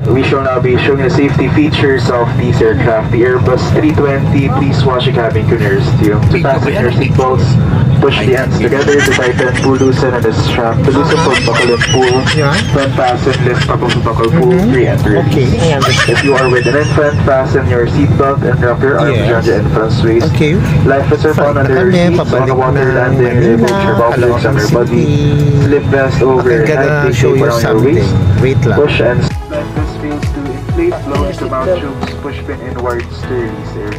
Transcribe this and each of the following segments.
We shall now be showing the safety features of this aircraft. The Airbus 320, please watch the cabin corners too. To fasten your seatbelts, push the ends together to tighten, pull loosen on the strap. To loosen, pull, buckle and pull. Front fasten, lift, buckle, pull, free and release. Okay, I understand. If you are with an infant, fasten your seatbelt and wrap your arms around the infant's waist. Okay. Life is on under your seats, on the water landing, remove your bubbles on your body. Slip vest over, tight show tape you around your something. waist. Wait lang. Push and life vest fails to inflate, launch the mount tubes, push pin inwards to release air.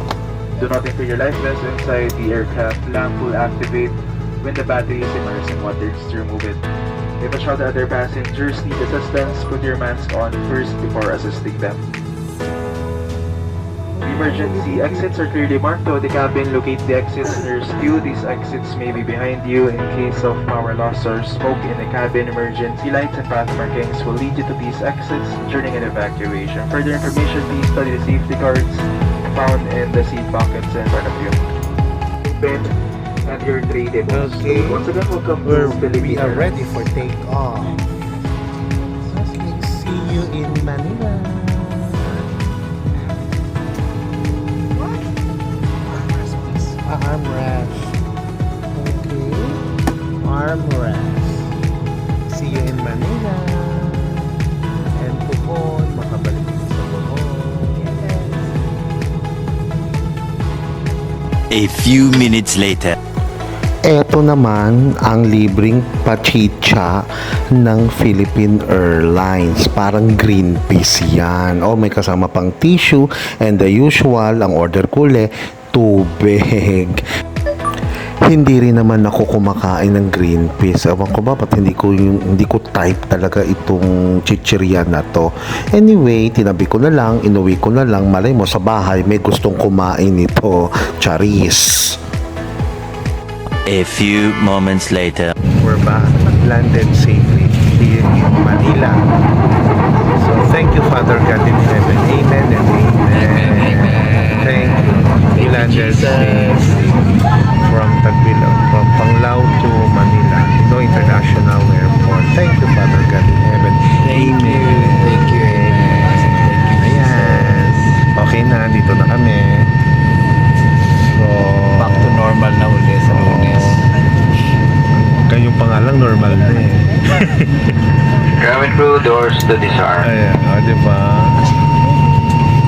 Do not inflate your life vest inside the aircraft. Lamp will activate when the battery is immersed in water. Just remove it. If a child or other passengers need assistance, put your mask on first before assisting them. Emergency exits are clearly marked to the cabin. Locate the exits near you. These exits may be behind you. In case of power loss or smoke in the cabin, emergency lights and path markings will lead you to these exits during an evacuation. Further information, please study the safety cards found in the seat pockets in front of you. Pin and your tray tables. Okay. So once again, welcome to We Philippine are Airlines. ready for takeoff. See you in Manila. Armrest. Okay. Armrest. See you in Manila. And Bohol. Makabalik sa Bohol. A few minutes later. Eto naman ang libreng pachicha ng Philippine Airlines. Parang Greenpeace yan. Oh, may kasama pang tissue and the usual, ang order ko tubig. Hindi rin naman ako kumakain ng Greenpeace. Ewan ko ba, ba't hindi ko type talaga itong chichirya na to. Anyway, tinabi ko na lang, inuwi ko na lang. Malay mo sa bahay, may gustong kumain nito. Charis. A few moments later. We're back. Landed safely here in Manila. So thank you, Father God in heaven. Amen and amen. Thank you. We landed safely from Tagbilaw, from Panglao to Manila, no International Airport. Thank you, Father God in heaven. Amen. Thank you. Ayan. Okay na, dito na kami. So, Back to normal na uli sa Lunes. kayong pangalang normal na eh. Cabin crew, doors to disarm. Ayan, o, diba?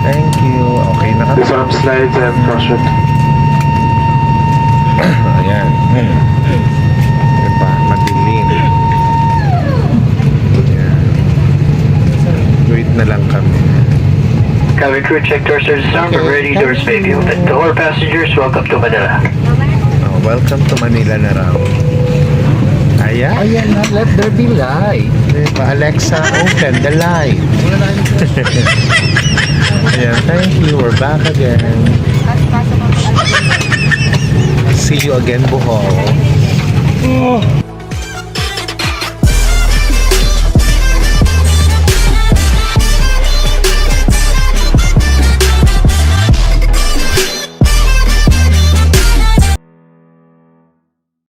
Thank you. Okay na kami. Disarm slides and cross it. Ayan. Diba? Madilim. Ayan. Wait na lang kami. Cabin crew, check doors are disarmed. Okay, Ready, thank doors may be you. open. To all passengers, welcome to Manila. Oh, welcome to Manila na raw. Ayan. Ayan na, let there be light. Diba? Alexa, open the light. Ayan, thank you. We're back again. See you again, Bohol.